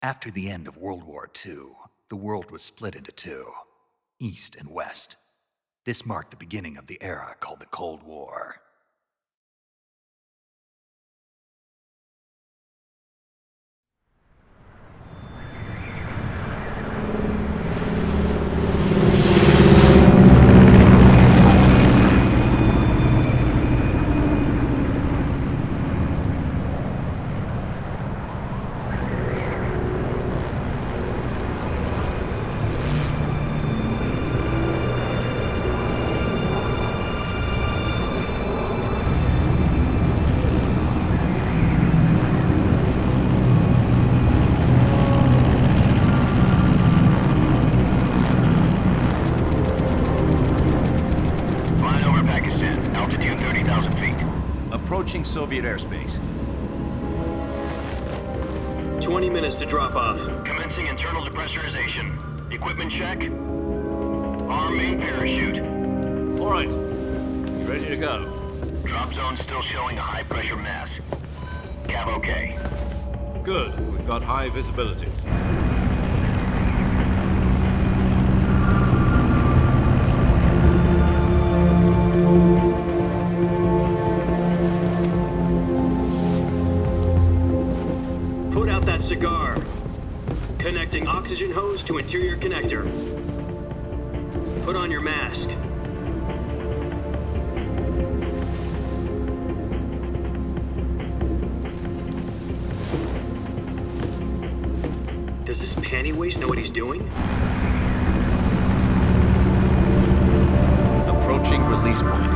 After the end of World War II, the world was split into two, East and West. This marked the beginning of the era called the Cold War. Approaching Soviet airspace. 20 minutes to drop off. Commencing internal depressurization. Equipment check. Arm main parachute. All right. You ready to go? Drop zone still showing a high pressure mass. Cav okay. Good. We've got high visibility. Put out that cigar. Connecting oxygen hose to interior connector. Put on your mask. Does this panty waste know what he's doing? Approaching release point.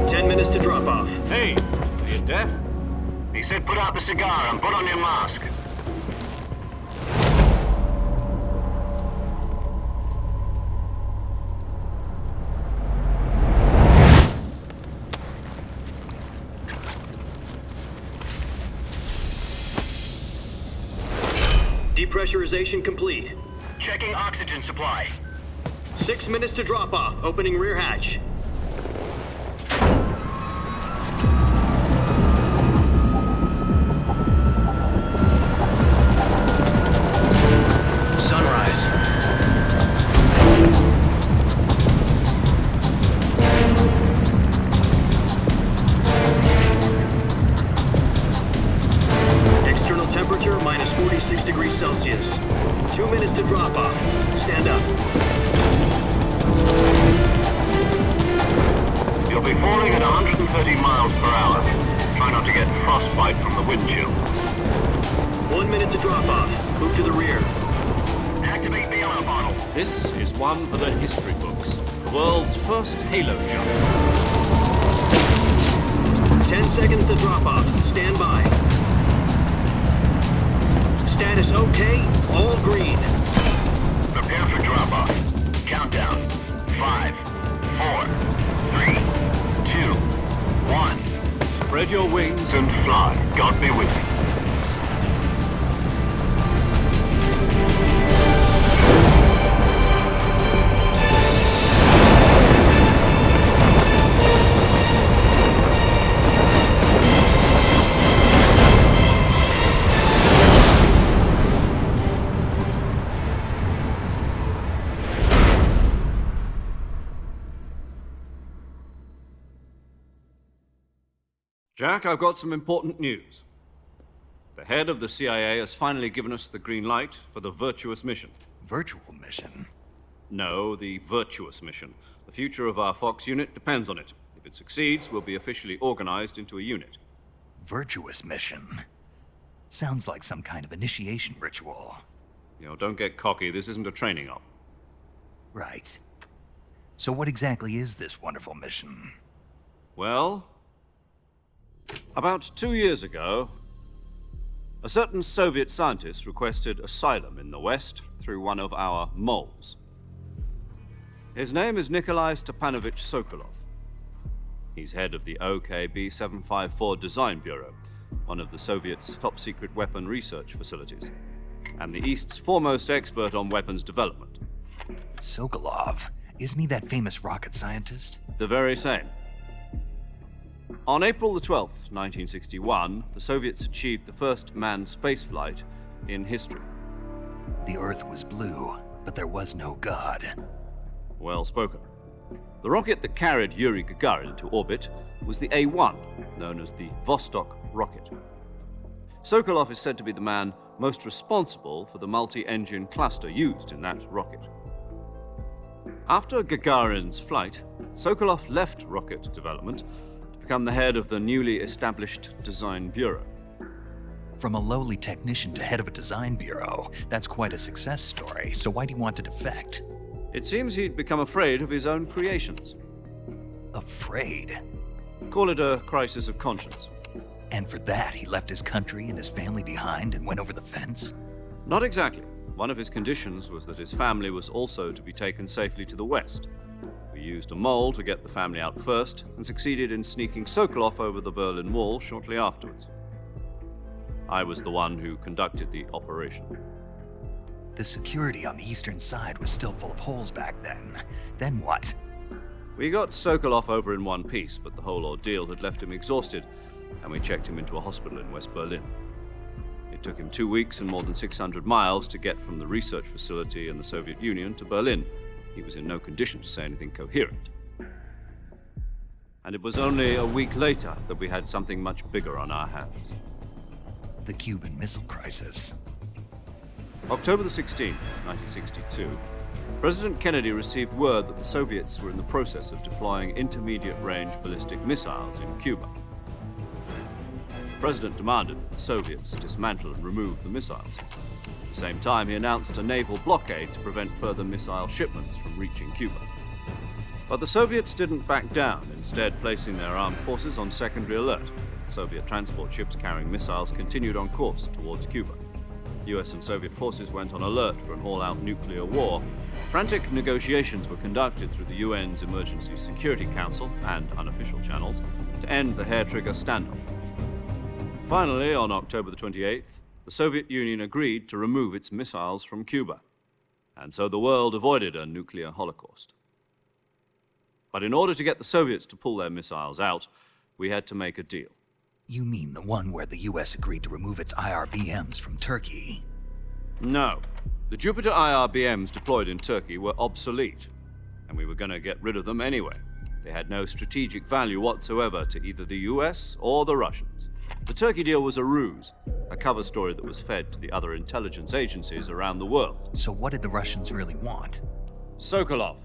10 minutes to drop off. Hey, are you deaf? He said put out the cigar and put on your mask. Depressurization complete. Checking oxygen supply. 6 minutes to drop off. Opening rear hatch. Sunrise. External temperature minus 46 degrees Celsius. 2 minutes to drop off. Stand up. You'll be falling at 130 miles per hour. Try not to get frostbite from the wind chill. 1 minute to drop off. Move to the rear. Activate the air bottle. This is one for the history books. The world's first halo jump. 10 seconds to drop off. Stand by. Status okay. All green. Prepare for drop-off. Countdown. 5, 4, 3, 2, 1. Spread your wings And fly. God be with you. Jack, I've got some important news. The head of the CIA has finally given us the green light for the virtuous mission. Virtual mission? No, the virtuous mission. The future of our Fox unit depends on it. If it succeeds, we'll be officially organized into a unit. Virtuous mission? Sounds like some kind of initiation ritual. You know, don't get cocky. This isn't a training op. Right. So what exactly is this wonderful mission? Well, about 2 years ago, a certain Soviet scientist requested asylum in the West through one of our moles. His name is Nikolai Stepanovich Sokolov. He's head of the OKB-754 Design Bureau, one of the Soviets' top-secret weapon research facilities, and the East's foremost expert on weapons development. Sokolov? Isn't he that famous rocket scientist? The very same. On April the 12th, 1961, the Soviets achieved the first manned spaceflight in history. The Earth was blue, but there was no God. Well spoken. The rocket that carried Yuri Gagarin to orbit was the A-1, known as the Vostok rocket. Sokolov is said to be the man most responsible for the multi-engine cluster used in that rocket. After Gagarin's flight, Sokolov left rocket development to become the head of the newly established Design Bureau. From a lowly technician to head of a design bureau, that's quite a success story, so why do you want to defect? It seems he'd become afraid of his own creations. Afraid? Call it a crisis of conscience. And for that, he left his country and his family behind and went over the fence? Not exactly. One of his conditions was that his family was also to be taken safely to the west. We used a mole to get the family out first and succeeded in sneaking Sokolov over the Berlin Wall shortly afterwards. I was the one who conducted the operation. The security on the eastern side was still full of holes back then. Then what? We got Sokolov over in one piece, but the whole ordeal had left him exhausted, and we checked him into a hospital in West Berlin. It took him 2 weeks and more than 600 miles to get from the research facility in the Soviet Union to Berlin. He was in no condition to say anything coherent. And it was only a week later that we had something much bigger on our hands. The Cuban Missile Crisis. October the 16th, 1962, President Kennedy received word that the Soviets were in the process of deploying intermediate-range ballistic missiles in Cuba. The President demanded that the Soviets dismantle and remove the missiles. At the same time, he announced a naval blockade to prevent further missile shipments from reaching Cuba. But the Soviets didn't back down, instead placing their armed forces on secondary alert. Soviet transport ships carrying missiles continued on course towards Cuba. US and Soviet forces went on alert for an all-out nuclear war. Frantic negotiations were conducted through the UN's Emergency Security Council and unofficial channels to end the hair-trigger standoff. Finally, on October the 28th, the Soviet Union agreed to remove its missiles from Cuba. And so the world avoided a nuclear holocaust. But in order to get the Soviets to pull their missiles out, we had to make a deal. You mean the one where the US agreed to remove its IRBMs from Turkey? No. The Jupiter IRBMs deployed in Turkey were obsolete, and we were going to get rid of them anyway. They had no strategic value whatsoever to either the US or the Russians. The Turkey deal was a ruse, a cover story that was fed to the other intelligence agencies around the world. So what did the Russians really want? Sokolov.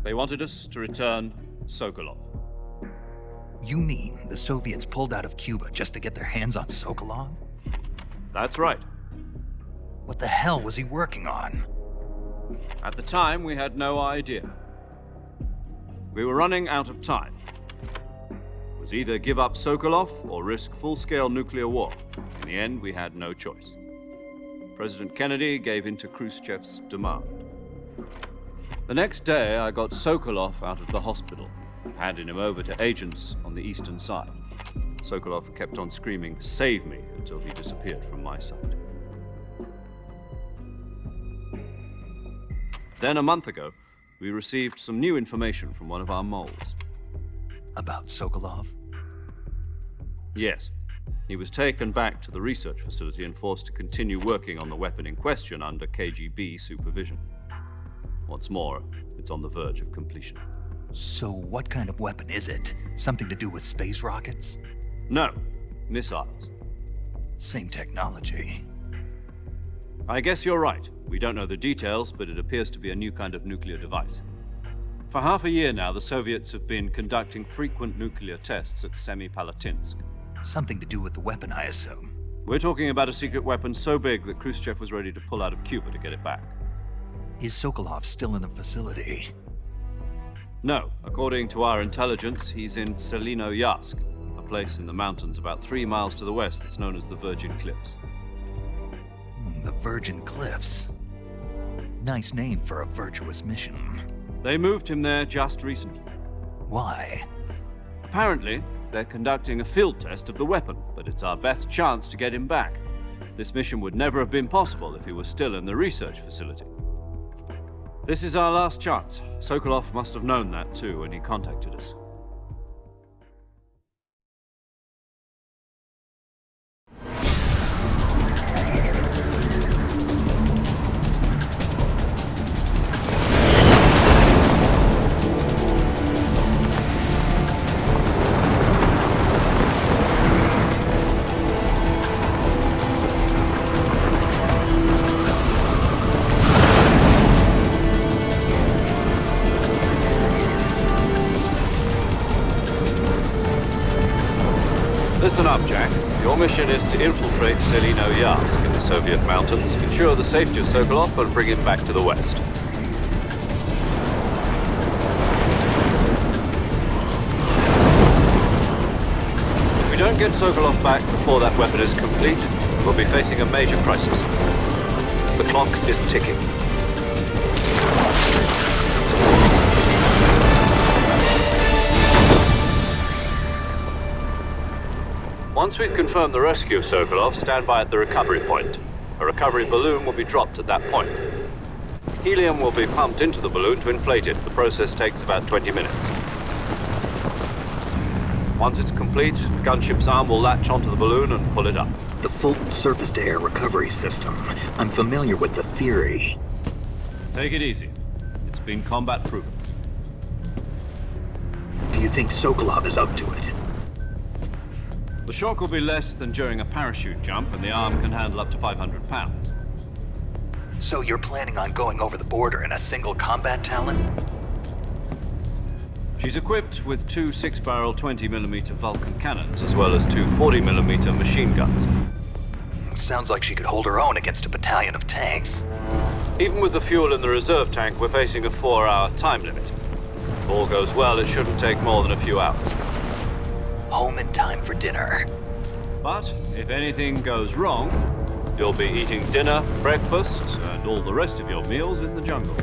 They wanted us to return Sokolov. You mean the Soviets pulled out of Cuba just to get their hands on Sokolov? That's right. What the hell was he working on? At the time, we had no idea. We were running out of time. It was either give up Sokolov or risk full-scale nuclear war. In the end, we had no choice. President Kennedy gave in to Khrushchev's demand. The next day, I got Sokolov out of the hospital, handing him over to agents on the eastern side. Sokolov kept on screaming, "Save me," until he disappeared from my sight. Then a month ago, we received some new information from one of our moles. About Sokolov? Yes. He was taken back to the research facility and forced to continue working on the weapon in question under KGB supervision. What's more, it's on the verge of completion. So what kind of weapon is it? Something to do with space rockets? No, missiles. Same technology. I guess you're right. We don't know the details, but it appears to be a new kind of nuclear device. For half a year now, the Soviets have been conducting frequent nuclear tests at Semipalatinsk. Something to do with the weapon, I assume. We're talking about a secret weapon so big that Khrushchev was ready to pull out of Cuba to get it back. Is Sokolov still in the facility? No. According to our intelligence, he's in Selinoyarsk, a place in the mountains about 3 miles to the west that's known as the Virgin Cliffs. The Virgin Cliffs. Nice name for a virtuous mission. They moved him there just recently. Why? Apparently, they're conducting a field test of the weapon, but it's our best chance to get him back. This mission would never have been possible if he was still in the research facility. This is our last chance. Sokolov must have known that too when he contacted us. Listen up, Jack. Your mission is to infiltrate Selino-Yarsk in the Soviet mountains, ensure the safety of Sokolov, and bring him back to the west. If we don't get Sokolov back before that weapon is complete, we'll be facing a major crisis. The clock is ticking. Once we've confirmed the rescue of Sokolov, stand by at the recovery point. A recovery balloon will be dropped at that point. Helium will be pumped into the balloon to inflate it. The process takes about 20 minutes. Once it's complete, the gunship's arm will latch onto the balloon and pull it up. The Fulton surface-to-air recovery system. I'm familiar with the theory. Take it easy. It's been combat proven. Do you think Sokolov is up to it? The shock will be less than during a parachute jump, and the arm can handle up to 500 pounds. So you're planning on going over the border in a single combat Talon? She's equipped with two 6-barrel 20mm Vulcan cannons, as well as two 40mm machine guns. Sounds like she could hold her own against a battalion of tanks. Even with the fuel in the reserve tank, we're facing a 4-hour time limit. If all goes well, it shouldn't take more than a few hours. Home in time for dinner. But if anything goes wrong, you'll be eating dinner, breakfast, and all the rest of your meals in the jungle.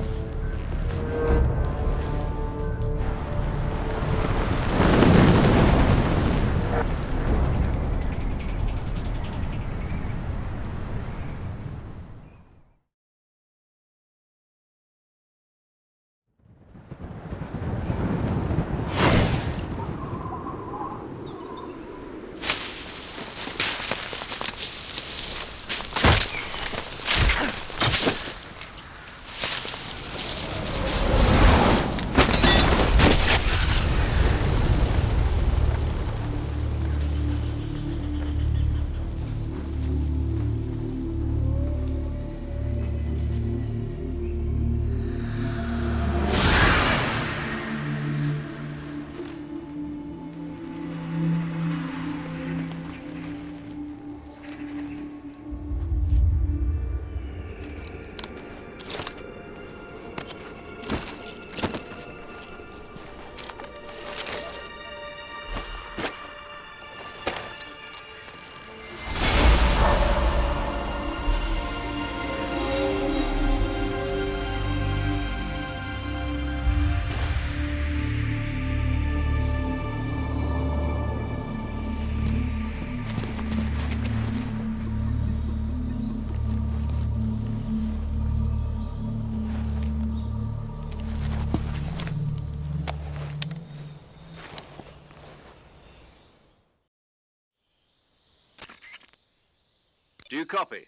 Do you copy?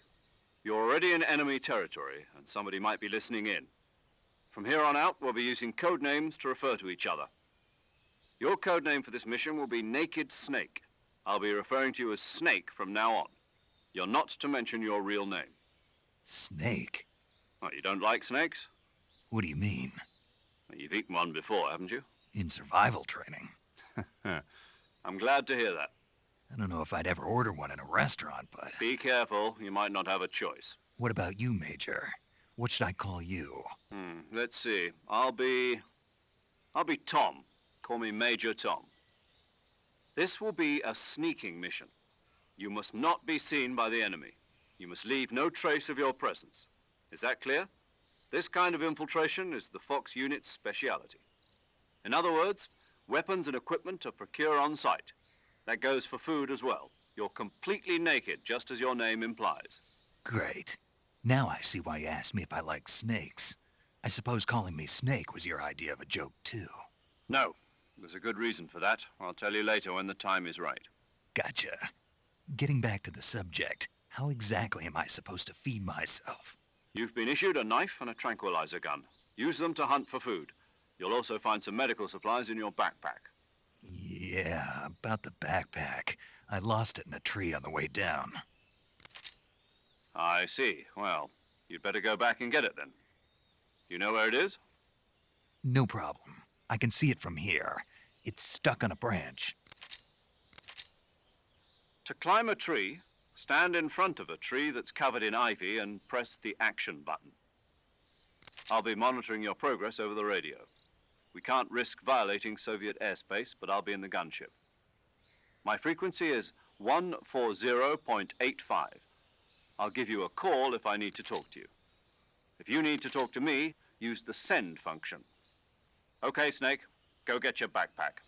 You're already in enemy territory, and somebody might be listening in. From here on out, we'll be using code names to refer to each other. Your code name for this mission will be Naked Snake. I'll be referring to you as Snake from now on. You're not to mention your real name. Snake? What, you don't like snakes? What do you mean? Well, you've eaten one before, haven't you? In survival training? I'm glad to hear that. I don't know if I'd ever order one in a restaurant, but... Be careful, you might not have a choice. What about you, Major? What should I call you? Let's see. I'll be Tom. Call me Major Tom. This will be a sneaking mission. You must not be seen by the enemy. You must leave no trace of your presence. Is that clear? This kind of infiltration is the Fox unit's speciality. In other words, weapons and equipment are procured on site. That goes for food as well. You're completely naked, just as your name implies. Great. Now I see why you asked me if I like snakes. I suppose calling me Snake was your idea of a joke, too. No. There's a good reason for that. I'll tell you later when the time is right. Gotcha. Getting back to the subject, how exactly am I supposed to feed myself? You've been issued a knife and a tranquilizer gun. Use them to hunt for food. You'll also find some medical supplies in your backpack. Yeah, about the backpack. I lost it in a tree on the way down. I see. Well, you'd better go back and get it then. You know where it is? No problem. I can see it from here. It's stuck on a branch. To climb a tree, stand in front of a tree that's covered in ivy and press the action button. I'll be monitoring your progress over the radio. We can't risk violating Soviet airspace, but I'll be in the gunship. My frequency is 140.85. I'll give you a call if I need to talk to you. If you need to talk to me, use the send function. Okay, Snake, go get your backpack.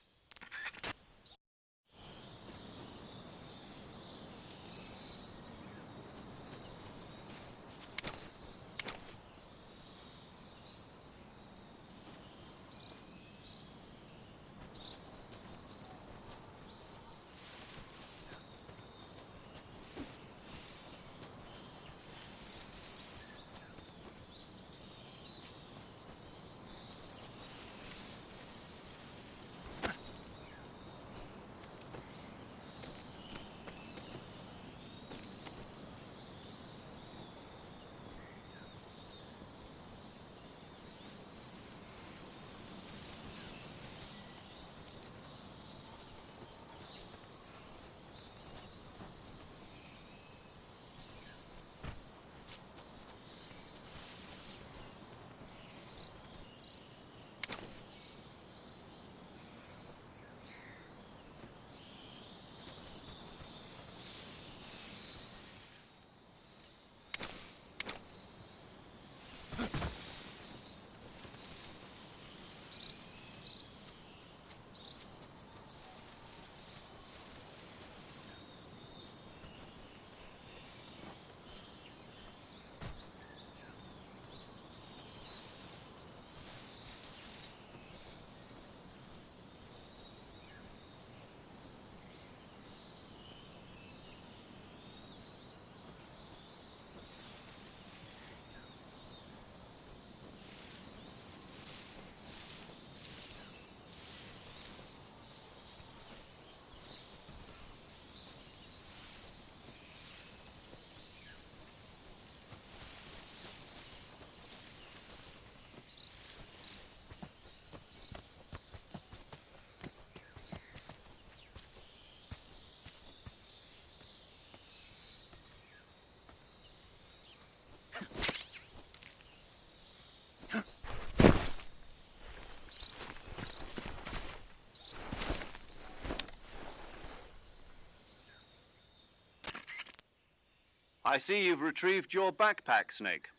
I see you've retrieved your backpack, Snake.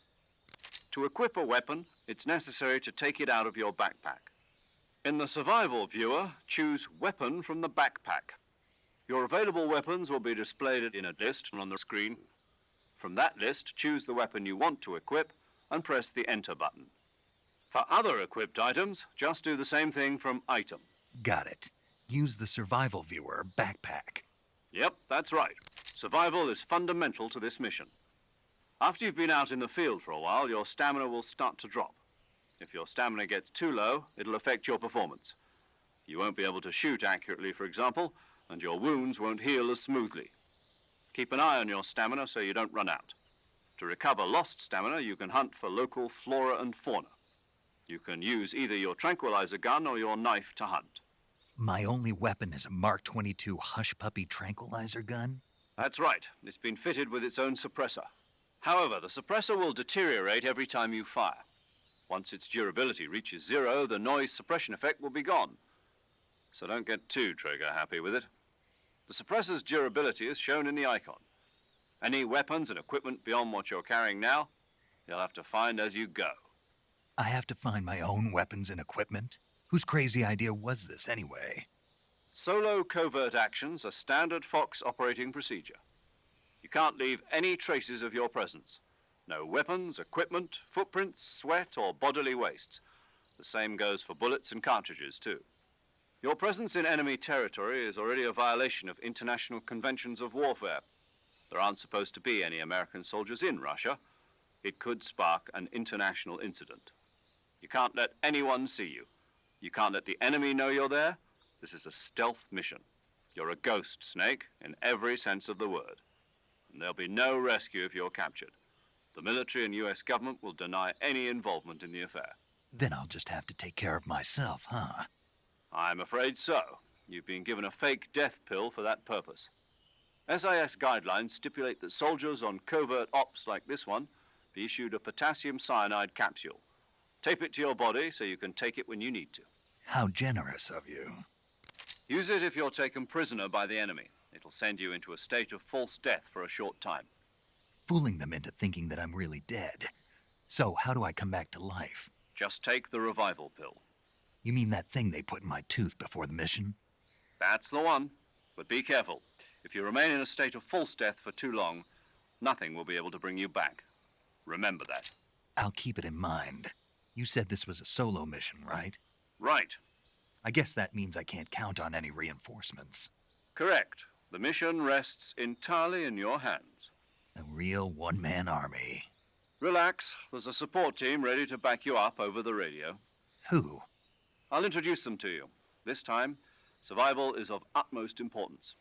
To equip a weapon, it's necessary to take it out of your backpack. In the survival viewer, choose Weapon from the backpack. Your available weapons will be displayed in a list on the screen. From that list, choose the weapon you want to equip and press the Enter button. For other equipped items, just do the same thing from Item. Got it. Use the survival viewer backpack. Yep, that's right. Survival is fundamental to this mission. After you've been out in the field for a while, your stamina will start to drop. If your stamina gets too low, it'll affect your performance. You won't be able to shoot accurately, for example, and your wounds won't heal as smoothly. Keep an eye on your stamina so you don't run out. To recover lost stamina, you can hunt for local flora and fauna. You can use either your tranquilizer gun or your knife to hunt. My only weapon is a Mark 22 Hush Puppy tranquilizer gun? That's right. It's been fitted with its own suppressor. However, the suppressor will deteriorate every time you fire. Once its durability reaches 0, the noise suppression effect will be gone. So don't get too trigger happy with it. The suppressor's durability is shown in the icon. Any weapons and equipment beyond what you're carrying now, you'll have to find as you go. I have to find my own weapons and equipment? Whose crazy idea was this anyway? Solo covert actions are standard Fox operating procedure. You can't leave any traces of your presence. No weapons, equipment, footprints, sweat, or bodily wastes. The same goes for bullets and cartridges, too. Your presence in enemy territory is already a violation of international conventions of warfare. There aren't supposed to be any American soldiers in Russia. It could spark an international incident. You can't let anyone see you. You can't let the enemy know you're there. This is a stealth mission. You're a ghost, Snake, in every sense of the word. And there'll be no rescue if you're captured. The military and US government will deny any involvement in the affair. Then I'll just have to take care of myself, huh? I'm afraid so. You've been given a fake death pill for that purpose. SIS guidelines stipulate that soldiers on covert ops like this one be issued a potassium cyanide capsule. Tape it to your body so you can take it when you need to. How generous of you. Use it if you're taken prisoner by the enemy. It'll send you into a state of false death for a short time. Fooling them into thinking that I'm really dead. So how do I come back to life? Just take the revival pill. You mean that thing they put in my tooth before the mission? That's the one. But be careful. If you remain in a state of false death for too long, nothing will be able to bring you back. Remember that. I'll keep it in mind. You said this was a solo mission, right? Right. I guess that means I can't count on any reinforcements. Correct. The mission rests entirely in your hands. A real one-man army. Relax. There's a support team ready to back you up over the radio. Who? I'll introduce them to you. This time, survival is of utmost importance.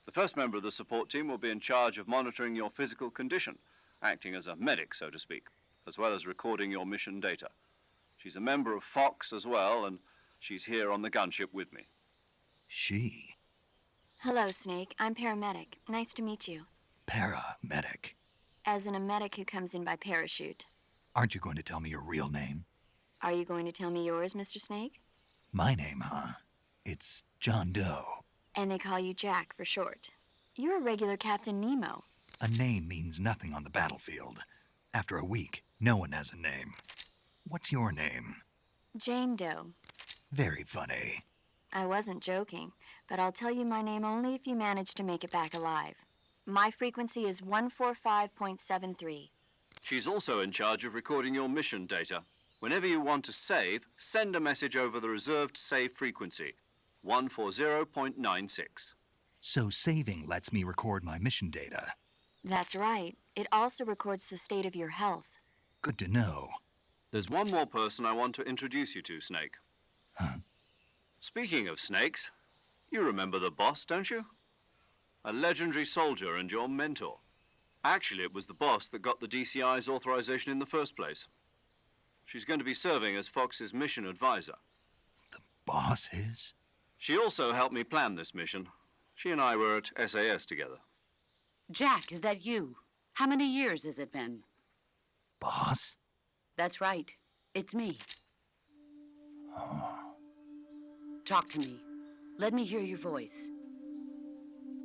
The first member of the support team will be in charge of monitoring your physical condition, acting as a medic, so to speak, as well as recording your mission data. She's a member of Fox as well, and she's here on the gunship with me. She? Hello, Snake. I'm paramedic. Nice to meet you. Paramedic. As in a medic who comes in by parachute. Aren't you going to tell me your real name? Are you going to tell me yours, Mr. Snake? My name, huh? It's John Doe. And they call you Jack for short. You're a regular Captain Nemo. A name means nothing on the battlefield. After a week, no one has a name. What's your name? Jane Doe. Very funny. I wasn't joking, but I'll tell you my name only if you manage to make it back alive. My frequency is 145.73. She's also in charge of recording your mission data. Whenever you want to save, send a message over the reserved save frequency, 140.96. So saving lets me record my mission data. That's right. It also records the state of your health. Good to know. There's one more person I want to introduce you to, Snake. Huh? Speaking of snakes, you remember the boss, don't you? A legendary soldier and your mentor. Actually, it was the boss that got the DCI's authorization in the first place. She's going to be serving as Fox's mission advisor. The boss is? She also helped me plan this mission. She and I were at SAS together. Jack, is that you? How many years has it been? Boss? That's right. It's me. Talk to me. Let me hear your voice.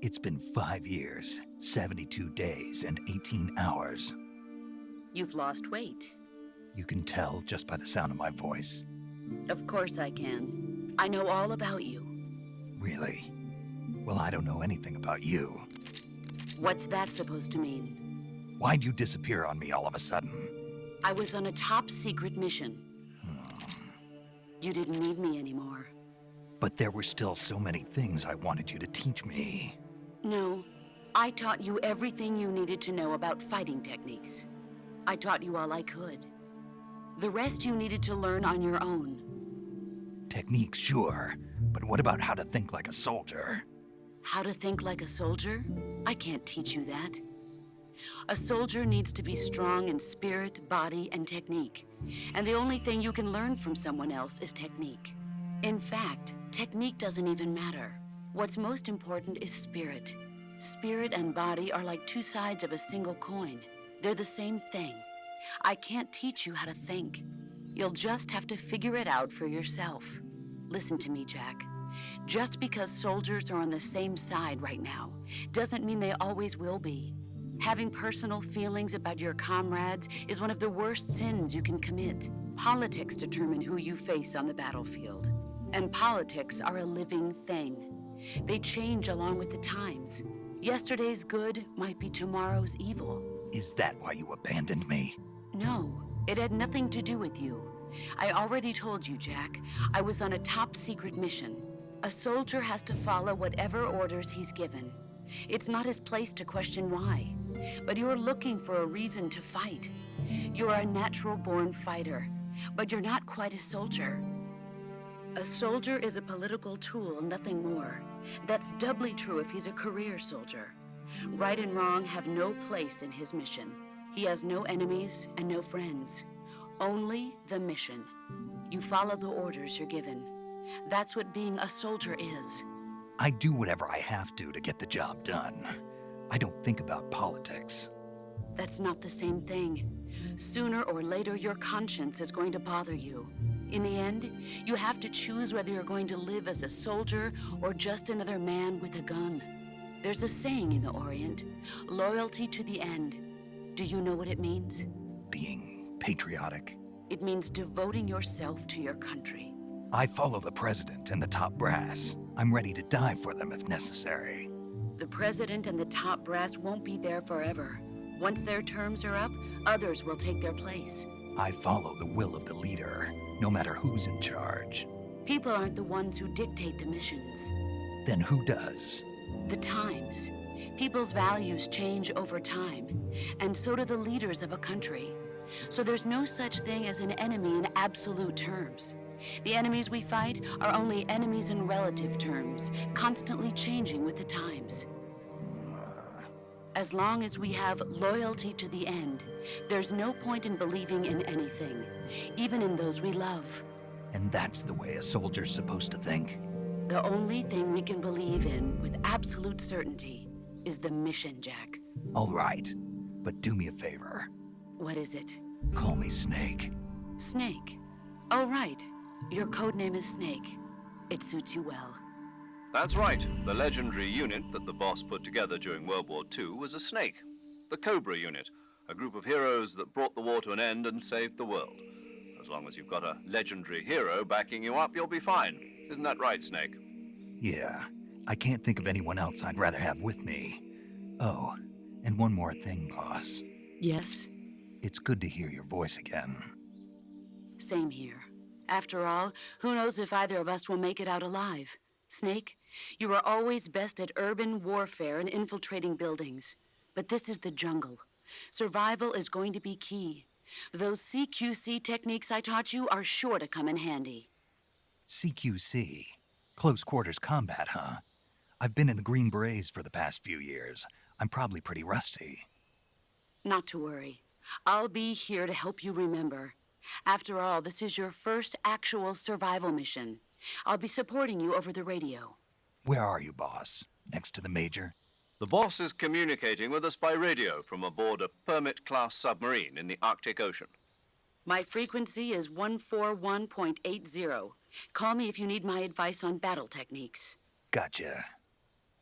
It's been 5 years, 72 days, and 18 hours. You've lost weight. You can tell just by the sound of my voice. Of course I can. I know all about you. Really? Well, I don't know anything about you. What's that supposed to mean? Why'd you disappear on me all of a sudden? I was on a top-secret mission. You didn't need me anymore. But there were still so many things I wanted you to teach me. No, I taught you everything you needed to know about fighting techniques. I taught you all I could. The rest you needed to learn on your own. Techniques, sure. But what about how to think like a soldier? How to think like a soldier? I can't teach you that. A soldier needs to be strong in spirit, body, and technique. And the only thing you can learn from someone else is technique. In fact, technique doesn't even matter. What's most important is spirit. Spirit and body are like two sides of a single coin. They're the same thing. I can't teach you how to think. You'll just have to figure it out for yourself. Listen to me, Jack. Just because soldiers are on the same side right now doesn't mean they always will be. Having personal feelings about your comrades is one of the worst sins you can commit. Politics determine who you face on the battlefield. And politics are a living thing. They change along with the times. Yesterday's good might be tomorrow's evil. Is that why you abandoned me? No, it had nothing to do with you. I already told you, Jack. I was on a top-secret mission. A soldier has to follow whatever orders he's given. It's not his place to question why. But you're looking for a reason to fight. You're a natural-born fighter, but you're not quite a soldier. A soldier is a political tool, nothing more. That's doubly true if he's a career soldier. Right and wrong have no place in his mission. He has no enemies and no friends. Only the mission. You follow the orders you're given. That's what being a soldier is. I do whatever I have to get the job done. I don't think about politics. That's not the same thing. Sooner or later, your conscience is going to bother you. In the end, you have to choose whether you're going to live as a soldier or just another man with a gun. There's a saying in the Orient, loyalty to the end. Do you know what it means? Being patriotic. It means devoting yourself to your country. I follow the president and the top brass. I'm ready to die for them if necessary. The president and the top brass won't be there forever. Once their terms are up, others will take their place. I follow the will of the leader, no matter who's in charge. People aren't the ones who dictate the missions. Then who does? The times. People's values change over time, and so do the leaders of a country. So there's no such thing as an enemy in absolute terms. The enemies we fight are only enemies in relative terms, constantly changing with the times. As long as we have loyalty to the end, there's no point in believing in anything, even in those we love. And that's the way a soldier's supposed to think? The only thing we can believe in with absolute certainty is the mission, Jack. All right, but do me a favor. What is it? Call me Snake. Snake. Oh, right. Your codename is Snake. It suits you well. That's right. The legendary unit that the boss put together during World War II was a snake. The Cobra unit, a group of heroes that brought the war to an end and saved the world. As long as you've got a legendary hero backing you up, you'll be fine. Isn't that right, Snake? Yeah, I can't think of anyone else I'd rather have with me. Oh, and one more thing, boss. Yes? It's good to hear your voice again. Same here. After all, who knows if either of us will make it out alive? Snake, you are always best at urban warfare and infiltrating buildings. But this is the jungle. Survival is going to be key. Those CQC techniques I taught you are sure to come in handy. CQC? Close quarters combat, huh? I've been in the Green Berets for the past few years. I'm probably pretty rusty. Not to worry. I'll be here to help you remember. After all, this is your first actual survival mission. I'll be supporting you over the radio. Where are you, boss? Next to the Major? The boss is communicating with us by radio from aboard a Permit-class submarine in the Arctic Ocean. My frequency is 141.80. Call me if you need my advice on battle techniques. Gotcha.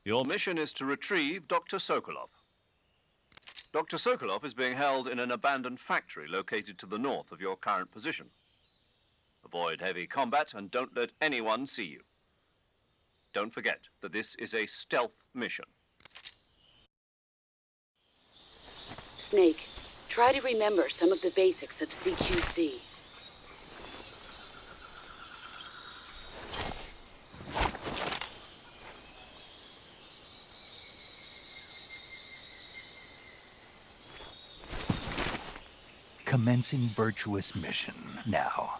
Your mission is to retrieve Dr. Sokolov. Dr. Sokolov is being held in an abandoned factory located to the north of your current position. Avoid heavy combat and don't let anyone see you. Don't forget that this is a stealth mission. Snake, try to remember some of the basics of CQC. Commencing virtuous mission now.